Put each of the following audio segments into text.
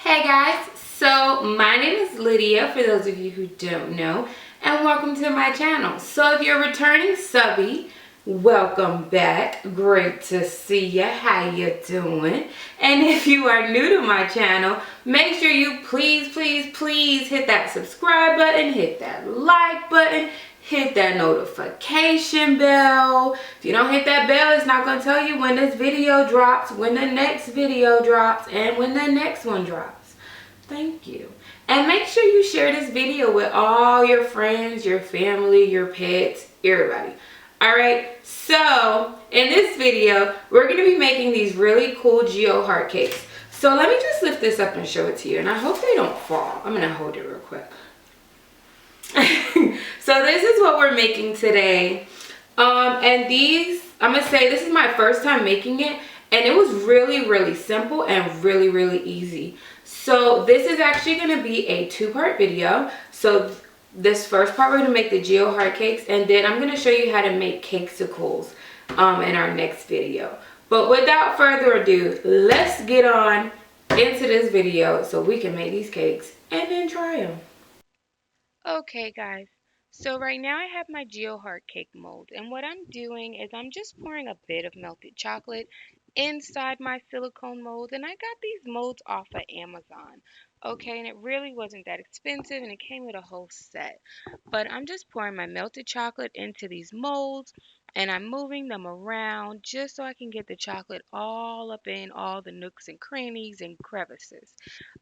Hey guys, so my name is Lydia for those of you who don't know, and welcome to my channel. So if you're returning subby, welcome back. Great to see you. How you doing? And if you are new to my channel, make sure you please hit that subscribe button, hit that like button, hit that notification bell. If you don't hit that bell, it's not going to tell you when this video drops, when the next video drops, and when the next one drops. Thank you. And make sure you share this video with all your friends, your family, your pets, everybody. Alright, so in this video, we're going to be making these really cool Geo heart cakes. So let me just lift this up and show it to you. And I hope they don't fall. I'm going to hold it real quick. So this is what we're making today. And these, I'm gonna say this is my first time making it, and it was really simple and really easy. So this is actually gonna be a two-part video. So this first part, we're gonna make the Geo heart cakes, and then I'm gonna show you how to make cakesicles in our next video. But without further ado, let's get on into this video so we can make these cakes and then try them. Okay, guys. So right now I have my Geo Heart Cake mold, and what I'm doing is I'm just pouring a bit of melted chocolate inside my silicone mold, and I got these molds off of Amazon. Okay, and it really wasn't that expensive, and it came with a whole set. But I'm just pouring my melted chocolate into these molds, and I'm moving them around just so I can get the chocolate all up in all the nooks and crannies and crevices.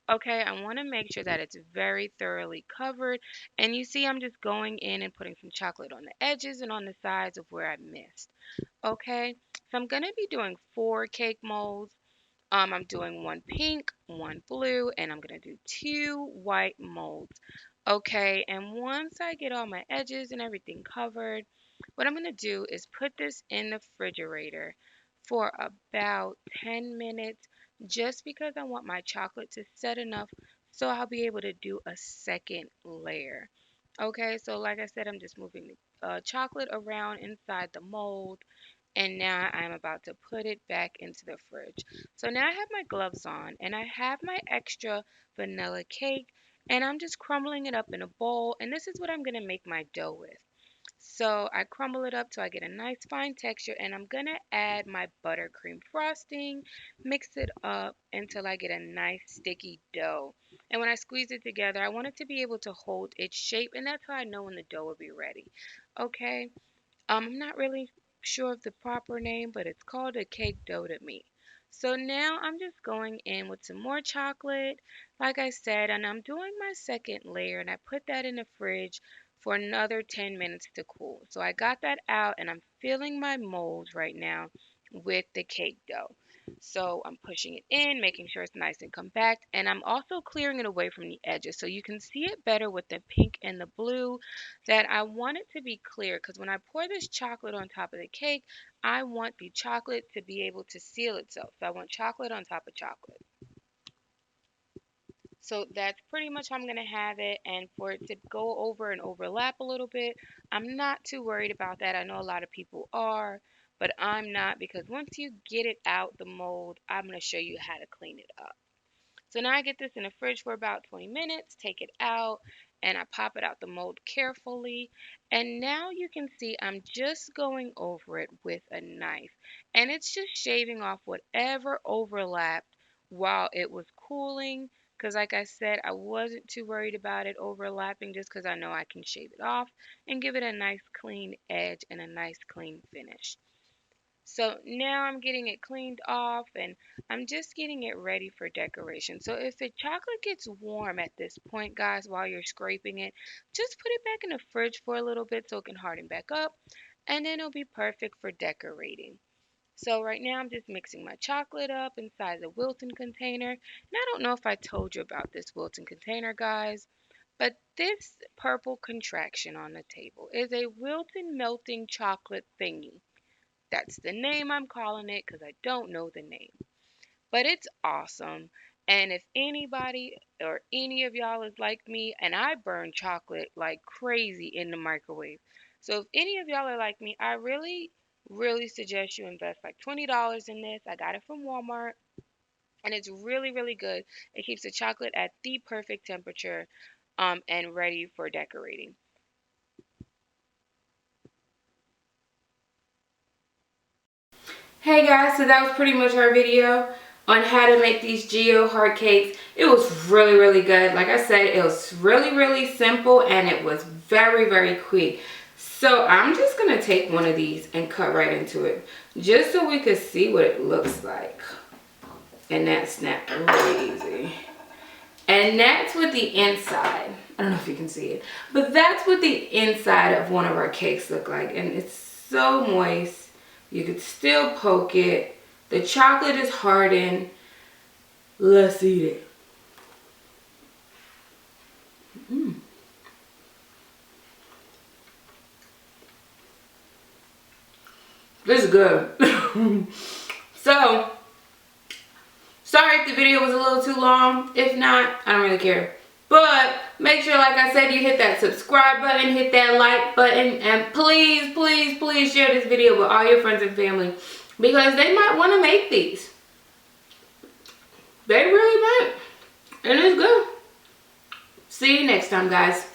Okay, I want to make sure that it's very thoroughly covered. And you see, I'm just going in and putting some chocolate on the edges and on the sides of where I missed. Okay, so I'm going to be doing 4 cake molds. I'm doing one pink, one blue, and I'm going to do 2 white molds. Okay, and once I get all my edges and everything covered, what I'm going to do is put this in the refrigerator for about 10 minutes just because I want my chocolate to set enough so I'll be able to do a second layer. Okay, so like I said, I'm just moving the chocolate around inside the mold, and now I'm about to put it back into the fridge. So now I have my gloves on and I have my extra vanilla cake, and I'm just crumbling it up in a bowl, and this is what I'm going to make my dough with. So I crumble it up till I get a nice fine texture, and I'm gonna add my buttercream frosting, mix it up until I get a nice sticky dough. And when I squeeze it together, I want it to be able to hold its shape, and that's how I know when the dough will be ready. Okay, I'm not really sure of the proper name, but it's called a cake dough to me. So now I'm just going in with some more chocolate, like I said, and I'm doing my second layer, and I put that in the fridge for another 10 minutes to cool. So I got that out, and I'm filling my mold right now with the cake dough. So I'm pushing it in, making sure it's nice and compact, and I'm also clearing it away from the edges so you can see it better with the pink and the blue, that I want it to be clear because when I pour this chocolate on top of the cake, I want the chocolate to be able to seal itself. So I want chocolate on top of chocolate. So that's pretty much how I'm going to have it. And for it to go over and overlap a little bit, I'm not too worried about that. I know a lot of people are, but I'm not, because once you get it out the mold, I'm going to show you how to clean it up. So now I get this in the fridge for about 20 minutes, take it out, and I pop it out the mold carefully. And now you can see I'm just going over it with a knife. And it's just shaving off whatever overlapped while it was cooling. Because, like I said, I wasn't too worried about it overlapping just because I know I can shave it off and give it a nice clean edge and a nice clean finish. So now I'm getting it cleaned off, and I'm just getting it ready for decoration. So if the chocolate gets warm at this point, guys, while you're scraping it, just put it back in the fridge for a little bit so it can harden back up, and then it'll be perfect for decorating. So right now I'm just mixing my chocolate up inside the Wilton container. And I don't know if I told you about this Wilton container, guys, but this purple contraction on the table is a Wilton melting chocolate thingy. That's the name I'm calling it because I don't know the name. But it's awesome. And if anybody or any of y'all is like me, and I burn chocolate like crazy in the microwave. So if any of y'all are like me, I really suggest you invest like $20 in this. I got it from Walmart. and it's really, really good. It keeps the chocolate at the perfect temperature, and ready for decorating. Hey guys, so that was pretty much our video on how to make these Geo heart cakes. It was really, really good. Like I said, it was really, really simple and it was very, very quick. So I'm just going to take one of these and cut right into it just so we could see what it looks like. And that snapped really easy. And that's what the inside, I don't know if you can see it, but that's what the inside of one of our cakes look like. And it's so moist. You could still poke it. The chocolate is hardened. Let's eat it. This is good. So, sorry if the video was a little too long. If not, I don't really care. But make sure, like I said, you hit that subscribe button, hit that like button, and please, please, please share this video with all your friends and family because they might want to make these. They really might. And it's good. See you next time, guys.